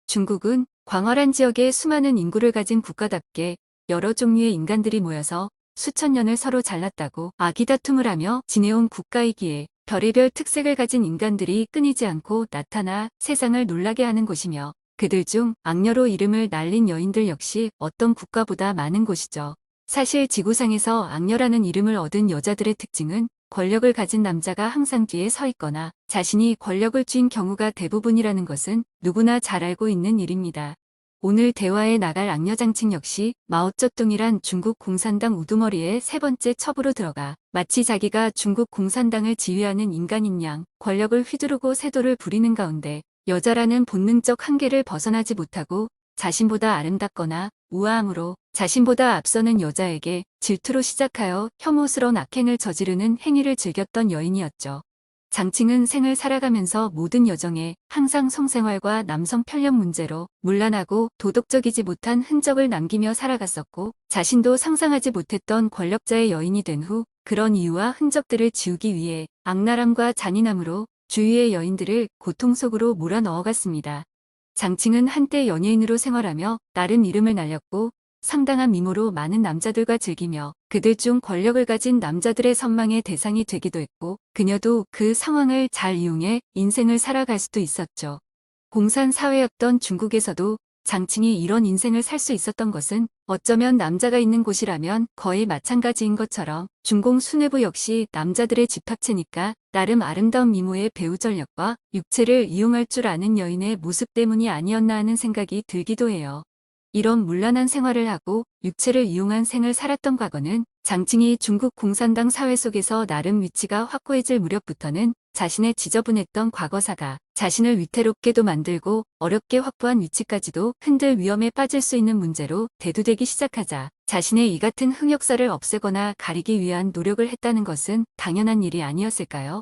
중국은 광활한 지역에 수많은 인구를 가진 국가답게 여러 종류의 인간들이 모여서 수천 년을 서로 잘났다고 아기다툼을 하며 지내온 국가이기에 별의별 특색을 가진 인간들이 끊이지 않고 나타나 세상을 놀라게 하는 곳이며 그들 중 악녀로 이름을 날린 여인들 역시 어떤 국가보다 많은 곳이죠. 사실 지구상에서 악녀라는 이름을 얻은 여자들의 특징은 권력을 가진 남자가 항상 뒤에 서 있거나 자신이 권력을 쥔 경우가 대부분이라는 것은 누구나 잘 알고 있는 일입니다. 오늘 대화에 나갈 악녀장칭 역시 마오쩌둥이란 중국 공산당 우두머리의 세 번째 첩으로 들어가 마치 자기가 중국 공산당을 지휘하는 인간인 양 권력을 휘두르고 세도를 부리는 가운데 여자라는 본능적 한계를 벗어나지 못하고 자신보다 아름답거나 우아함으로 자신보다 앞서는 여자에게 질투로 시작하여 혐오스러운 악행을 저지르는 행위를 즐겼던 여인이었죠. 장칭은 생을 살아가면서 모든 여정에 항상 성생활과 남성 편력 문제로 문란하고 도덕적이지 못한 흔적을 남기며 살아갔었고 자신도 상상하지 못했던 권력자의 여인이 된 후 그런 이유와 흔적들을 지우기 위해 악랄함과 잔인함으로 주위의 여인들을 고통 속으로 몰아넣어갔습니다. 장칭은 한때 연예인으로 생활하며 나름 이름을 날렸고 상당한 미모로 많은 남자들과 즐기며 그들 중 권력을 가진 남자들의 선망의 대상이 되기도 했고 그녀도 그 상황을 잘 이용해 인생을 살아갈 수도 있었죠. 공산 사회였던 중국에서도 장칭이 이런 인생을 살 수 있었던 것은 어쩌면 남자가 있는 곳이라면 거의 마찬가지인 것처럼 중공 수뇌부 역시 남자들의 집합체니까 나름 아름다운 미모의 배우 전력과 육체를 이용할 줄 아는 여인의 모습 때문이 아니었나 하는 생각이 들기도 해요. 이런 문란한 생활을 하고 육체를 이용한 생을 살았던 과거는 장칭이 중국 공산당 사회 속에서 나름 위치가 확고해질 무렵부터는 자신의 지저분했던 과거사가 자신을 위태롭게도 만들고 어렵게 확보한 위치까지도 흔들 위험에 빠질 수 있는 문제로 대두되기 시작하자 자신의 이 같은 흑역사를 없애거나 가리기 위한 노력을 했다는 것은 당연한 일이 아니었을까요?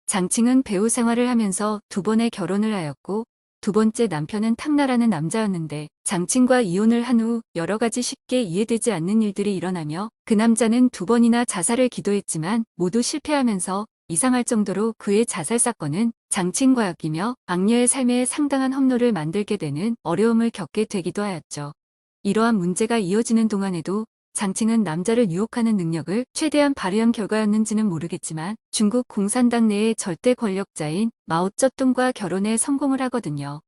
장칭은 배우 생활을 하면서 두 번의 결혼을 하였고 두 번째 남편은 탕나라는 남자였는데 장칭과 이혼을 한 후 여러 가지 쉽게 이해되지 않는 일들이 일어나며 그 남자는 두 번이나 자살을 기도했지만 모두 실패하면서 이상할 정도로 그의 자살 사건은 장칭과 엮이며 악녀의 삶에 상당한 험로를 만들게 되는 어려움을 겪게 되기도 하였죠. 이러한 문제가 이어지는 동안에도 장칭은 남자를 유혹하는 능력을 최대한 발휘한 결과였는지는 모르겠지만 중국 공산당 내의 절대 권력자인 마오쩌둥과 결혼에 성공을 하거든요.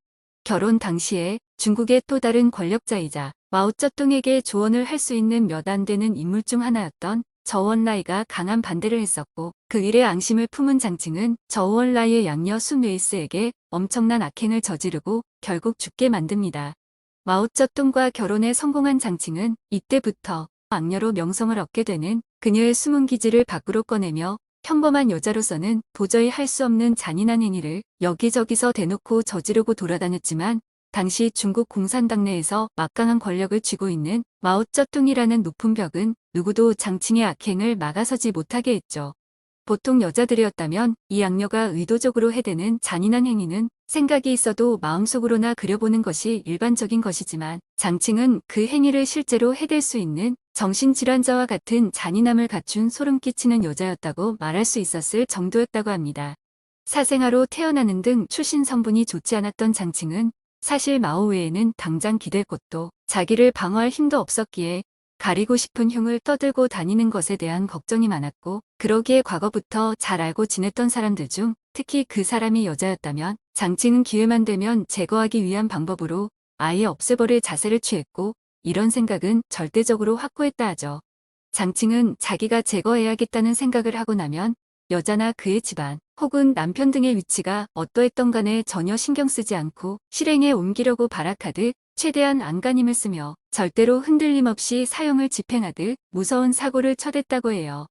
결혼 당시에 중국의 또 다른 권력자이자 마오쩌둥에게 조언을 할 수 있는 몇 안 되는 인물 중 하나였던 저우언라이가 강한 반대를 했었고 그 일에 앙심을 품은 장칭은 저우언라이의 양녀 순웨이스에게 엄청난 악행을 저지르고 결국 죽게 만듭니다. 마오쩌둥과 결혼에 성공한 장칭은 이때부터 악녀로 명성을 얻게 되는 그녀의 숨은 기질을 밖으로 꺼내며 평범한 여자로서는 도저히 할 수 없는 잔인한 행위를 여기저기서 대놓고 저지르고 돌아다녔지만 당시 중국 공산당 내에서 막강한 권력을 쥐고 있는 마오쩌둥이라는 높은 벽은 누구도 장칭의 악행을 막아서지 못하게 했죠. 보통 여자들이었다면 이 악녀가 의도적으로 해대는 잔인한 행위는 생각이 있어도 마음속으로나 그려보는 것이 일반적인 것이지만 장칭은 그 행위를 실제로 해댈 수 있는 정신질환자와 같은 잔인함을 갖춘 소름 끼치는 여자였다고 말할 수 있었을 정도였다고 합니다. 사생아로 태어나는 등 출신 성분이 좋지 않았던 장칭은 사실 마오 외에는 당장 기댈 곳도 자기를 방어할 힘도 없었기에 가리고 싶은 흉을 떠들고 다니는 것에 대한 걱정이 많았고 그러기에 과거부터 잘 알고 지냈던 사람들 중 특히 그 사람이 여자였다면 장칭은 기회만 되면 제거하기 위한 방법으로 아예 없애버릴 자세를 취했고 이런 생각은 절대적으로 확고했다 하죠. 장칭은 자기가 제거해야겠다는 생각을 하고 나면 여자나 그의 집안 혹은 남편 등의 위치가 어떠했던 간에 전혀 신경 쓰지 않고 실행에 옮기려고 발악하듯 최대한 안간힘을 쓰며 절대로 흔들림 없이 사형을 집행하듯 무서운 사고를 쳐댔다고 해요.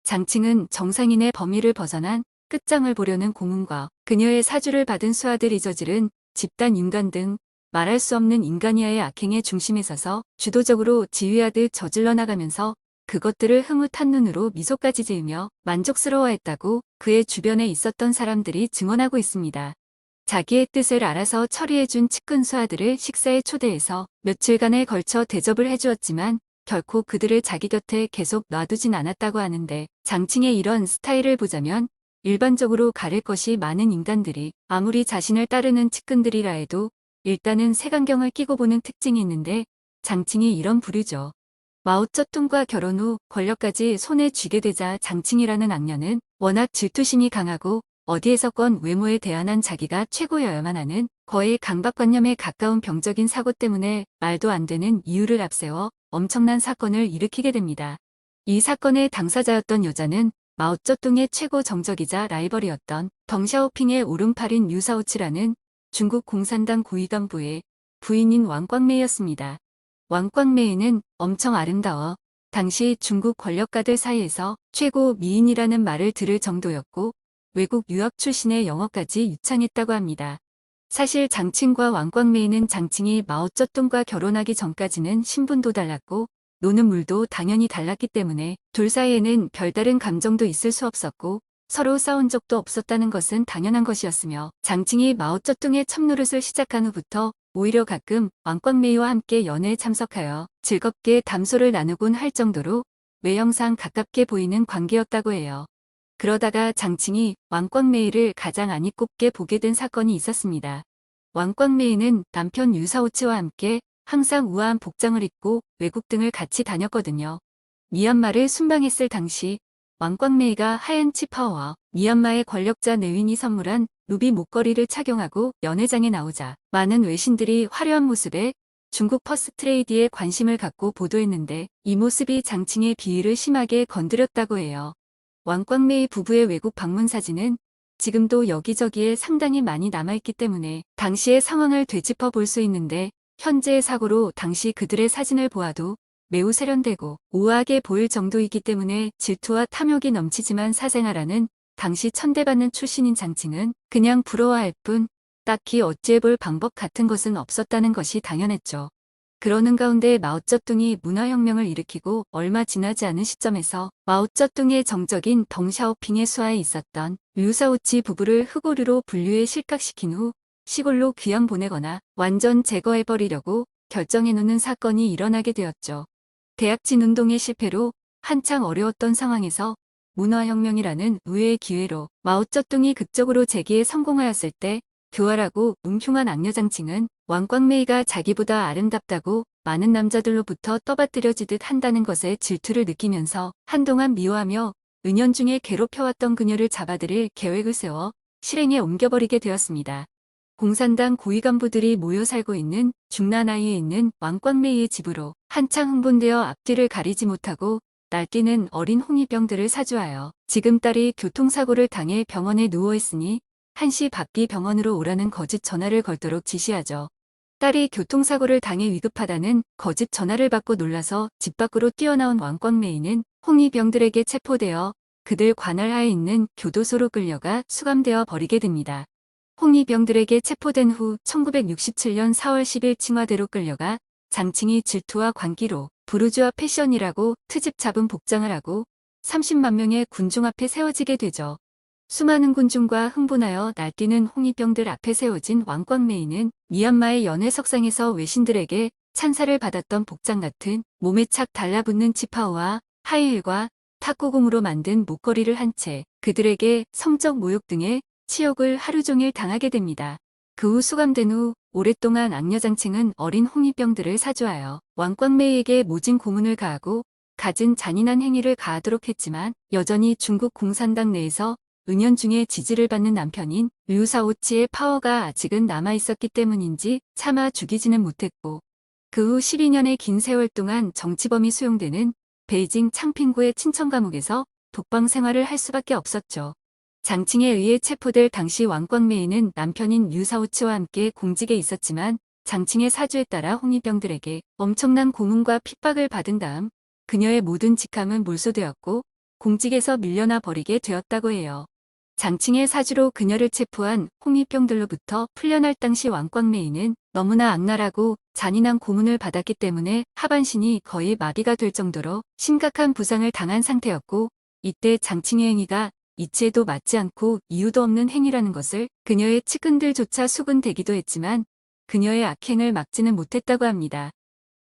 장칭은 정상인의 범위를 벗어난 끝장을 보려는 고문과 그녀의 사주를 받은 수하들이 저지른 집단 인간 등 말할 수 없는 인간이야의 악행의 중심에 서서 주도적으로 지휘하듯 저질러 나가면서 그것들을 흐뭇한 눈으로 미소까지 지으며 만족스러워했다고 그의 주변에 있었던 사람들이 증언하고 있습니다. 자기의 뜻을 알아서 처리해준 측근 수하들을 식사에 초대해서 며칠간에 걸쳐 대접을 해주었지만 결코 그들을 자기 곁에 계속 놔두진 않았다고 하는데 장칭의 이런 스타일을 보자면 일반적으로 가릴 것이 많은 인간들이 아무리 자신을 따르는 측근들이라 해도 일단은 색안경을 끼고 보는 특징이 있는데 장칭이 이런 부류죠. 마오쩌둥과 결혼 후 권력까지 손에 쥐게 되자 장칭이라는 악녀는 워낙 질투심이 강하고 어디에서건 외모에 대한한 자기가 최고여야만 하는 거의 강박관념에 가까운 병적인 사고 때문에 말도 안 되는 이유를 앞세워 엄청난 사건을 일으키게 됩니다. 이 사건의 당사자였던 여자는 마오쩌둥의 최고 정적이자 라이벌이었던 덩샤오핑의 오른팔인 류사오치라는 중국 공산당 고위 간부의 부인인 왕광메이였습니다. 왕광메이는 엄청 아름다워 당시 중국 권력가들 사이에서 최고 미인이라는 말을 들을 정도였고 외국 유학 출신의 영어까지 유창했다고 합니다. 사실 장칭과 왕광메이는 장칭이 마오쩌둥과 결혼하기 전까지는 신분도 달랐고 노는 물도 당연히 달랐기 때문에 둘 사이에는 별다른 감정도 있을 수 없었고 서로 싸운 적도 없었다는 것은 당연한 것이었으며 장칭이 마오쩌둥의 첩노릇을 시작한 후부터 오히려 가끔 왕광메이와 함께 연애에 참석하여 즐겁게 담소를 나누곤 할 정도로 외형상 가깝게 보이는 관계였다고 해요. 그러다가 장칭이 왕광메이를 가장 안이 꼽게 보게 된 사건이 있었습니다. 왕광메이는 남편 유사오치와 함께 항상 우아한 복장을 입고 외국 등을 같이 다녔거든요. 미얀마를 순방했을 당시 왕광메이가 하얀 치파오와 미얀마의 권력자 내윈이 선물한 루비 목걸이를 착용하고 연회장에 나오자 많은 외신들이 화려한 모습에 중국 퍼스트레이디에 관심을 갖고 보도했는데 이 모습이 장칭의 비위를 심하게 건드렸다고 해요. 왕광메이 부부의 외국 방문 사진은 지금도 여기저기에 상당히 많이 남아있기 때문에 당시의 상황을 되짚어 볼 수 있는데 현재의 사고로 당시 그들의 사진을 보아도 매우 세련되고 우아하게 보일 정도이기 때문에 질투와 탐욕이 넘치지만 사생아라는 당시 천대받는 출신인 장칭은 그냥 부러워할 뿐 딱히 어찌해볼 방법 같은 것은 없었다는 것이 당연했죠. 그러는 가운데 마오쩌둥이 문화혁명을 일으키고 얼마 지나지 않은 시점에서 마오쩌둥의 정적인 덩샤오핑의 수하에 있었던 류사오치 부부를 흑오류로 분류에 실각시킨 후 시골로 귀양 보내거나 완전 제거해버리려고 결정해놓는 사건이 일어나게 되었죠. 대약진 운동의 실패로 한창 어려웠던 상황에서 문화혁명이라는 의외의 기회로 마오쩌둥이 극적으로 재기에 성공하였을 때 교활하고 웅흉한 악녀장칭은 왕광메이가 자기보다 아름답다고 많은 남자들로부터 떠받들여지듯 한다는 것에 질투를 느끼면서 한동안 미워하며 은연중에 괴롭혀왔던 그녀를 잡아들일 계획을 세워 실행에 옮겨버리게 되었습니다. 공산당 고위 간부들이 모여 살고 있는 중나나이에 있는 왕광메이의 집으로 한창 흥분되어 앞뒤를 가리지 못하고 날뛰는 어린 홍위병들을 사주하여 지금 딸이 교통사고를 당해 병원에 누워있으니 1시 밖이 병원으로 오라는 거짓 전화를 걸도록 지시하죠. 딸이 교통사고를 당해 위급하다는 거짓 전화를 받고 놀라서 집 밖으로 뛰어나온 왕광메이는 홍위병들에게 체포되어 그들 관할하에 있는 교도소로 끌려가 수감되어 버리게 됩니다. 홍위병들에게 체포된 후 1967년 4월 10일 칭화대로 끌려가 장칭이 질투와 관기로 부르주아 패션이라고 트집 잡은 복장을 하고 30만 명의 군중 앞에 세워지게 되죠. 수많은 군중과 흥분하여 날뛰는 홍위병들 앞에 세워진 왕광메이는 미얀마의 연회석상에서 외신들에게 찬사를 받았던 복장 같은 몸에 착 달라붙는 치파오와 하이힐과 탁구공으로 만든 목걸이를 한 채 그들에게 성적 모욕 등의 치욕을 하루 종일 당하게 됩니다. 그 후 수감된 후 오랫동안 악녀장칭은 어린 홍위병들을 사주하여 왕광메이에게 모진 고문을 가하고 갖은 잔인한 행위를 가하도록 했지만 여전히 중국 공산당 내에서 은연중에 지지를 받는 남편인 류사오치의 파워가 아직은 남아있었기 때문인지 차마 죽이지는 못했고 그 후 12년의 긴 세월 동안 정치범이 수용되는 베이징 창핑구의 친천감옥에서 독방 생활을 할 수밖에 없었죠. 장칭에 의해 체포될 당시 왕광메이는 남편인 류사오치와 함께 공직에 있었지만 장칭의 사주에 따라 홍위병들에게 엄청난 고문과 핍박을 받은 다음 그녀의 모든 직함은 몰소되었고 공직에서 밀려나 버리게 되었다고 해요. 장칭의 사주로 그녀를 체포한 홍위병들로부터 풀려날 당시 왕광메이는 너무나 악랄하고 잔인한 고문을 받았기 때문에 하반신이 거의 마비가 될 정도로 심각한 부상을 당한 상태였고 이때 장칭의 행위가 이치에도 맞지 않고 이유도 없는 행위라는 것을 그녀의 측근들조차 수군대기도 했지만 그녀의 악행을 막지는 못했다고 합니다.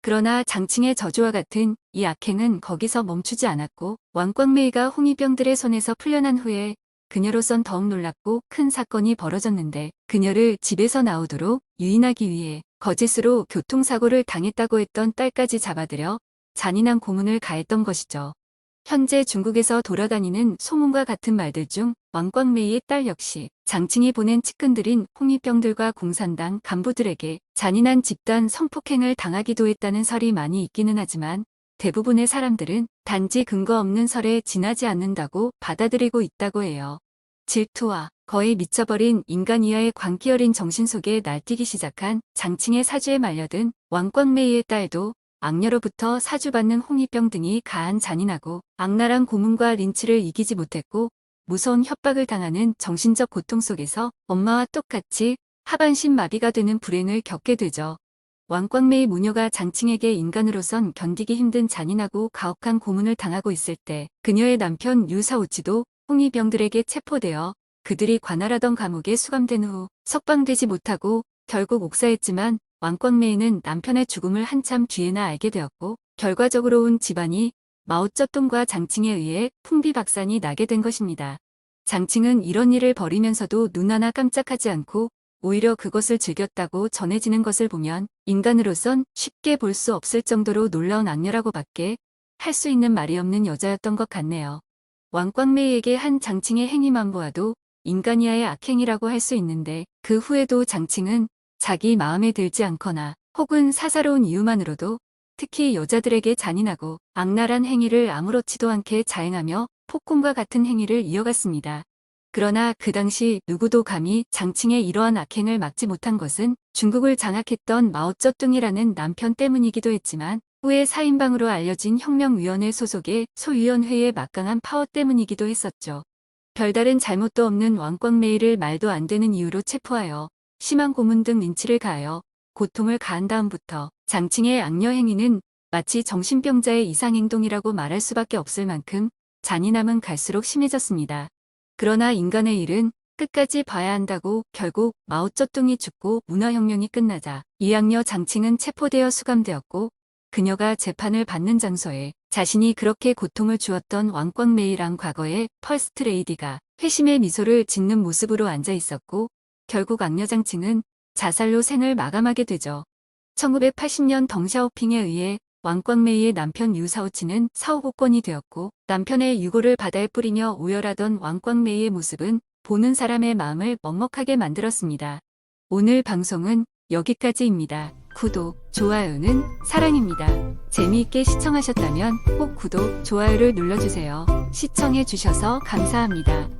그러나 장칭의 저주와 같은 이 악행은 거기서 멈추지 않았고 왕광메이가 홍위병들의 손에서 풀려난 후에 그녀로선 더욱 놀랍고 큰 사건이 벌어졌는데 그녀를 집에서 나오도록 유인하기 위해 거짓으로 교통사고를 당했다고 했던 딸까지 잡아들여 잔인한 고문을 가했던 것이죠. 현재 중국에서 돌아다니는 소문과 같은 말들 중 왕광메이의 딸 역시 장칭이 보낸 측근들인 홍위병들과 공산당 간부들에게 잔인한 집단 성폭행을 당하기도 했다는 설이 많이 있기는 하지만 대부분의 사람들은 단지 근거 없는 설에 지나지 않는다고 받아들이고 있다고 해요. 질투와 거의 미쳐버린 인간 이하의 광기 어린 정신 속에 날뛰기 시작한 장칭의 사주에 말려든 왕광메이의 딸도 악녀로부터 사주받는 홍위병 등이 가한 잔인하고 악랄한 고문과 린치를 이기지 못했고 무서운 협박을 당하는 정신적 고통 속에서 엄마와 똑같이 하반신 마비가 되는 불행을 겪게 되죠. 왕광메이 무녀가 장칭에게 인간으로선 견디기 힘든 잔인하고 가혹한 고문을 당하고 있을 때 그녀의 남편 유사오치도 홍위병들에게 체포되어 그들이 관할하던 감옥에 수감된 후 석방되지 못하고 결국 옥사했지만 왕광메이는 남편의 죽음을 한참 뒤에나 알게 되었고 결과적으로 온 집안이 마오쩌둥과 장칭에 의해 풍비박산이 나게 된 것입니다. 장칭은 이런 일을 벌이면서도 눈 하나 깜짝하지 않고 오히려 그것을 즐겼다고 전해지는 것을 보면 인간으로선 쉽게 볼 수 없을 정도로 놀라운 악녀라고밖에 할 수 있는 말이 없는 여자였던 것 같네요. 왕광메이에게 한 장칭의 행위만 보아도 인간 이하의 악행이라고 할 수 있는데 그 후에도 장칭은 자기 마음에 들지 않거나 혹은 사사로운 이유만으로도 특히 여자들에게 잔인하고 악랄한 행위를 아무렇지도 않게 자행하며 폭군과 같은 행위를 이어갔습니다. 그러나 그 당시 누구도 감히 장칭의 이러한 악행을 막지 못한 것은 중국을 장악했던 마오쩌둥이라는 남편 때문이기도 했지만 후에 사인방으로 알려진 혁명위원회 소속의 소위원회의 막강한 파워 때문이기도 했었죠. 별다른 잘못도 없는 왕광메이를 말도 안 되는 이유로 체포하여 심한 고문 등 린치를 가하여 고통을 가한 다음부터 장칭의 악녀 행위는 마치 정신병자의 이상행동이라고 말할 수밖에 없을 만큼 잔인함은 갈수록 심해졌습니다. 그러나 인간의 일은 끝까지 봐야 한다고 결국 마오쩌둥이 죽고 문화혁명이 끝나자 이 악녀 장칭은 체포되어 수감되었고 그녀가 재판을 받는 장소에 자신이 그렇게 고통을 주었던 왕광메이랑 과거의 퍼스트 레이디가 회심의 미소를 짓는 모습으로 앉아 있었고 결국 악녀 장칭은 자살로 생을 마감하게 되죠. 1980년 덩샤오핑에 의해 왕광메이의 남편 유사오치는 사후복권이 되었고 남편의 유고를 바다에 뿌리며 오열하던 왕광메이의 모습은 보는 사람의 마음을 먹먹하게 만들었습니다. 오늘 방송은 여기까지입니다. 구독, 좋아요는 사랑입니다. 재미있게 시청하셨다면 꼭 구독, 좋아요를 눌러주세요. 시청해주셔서 감사합니다.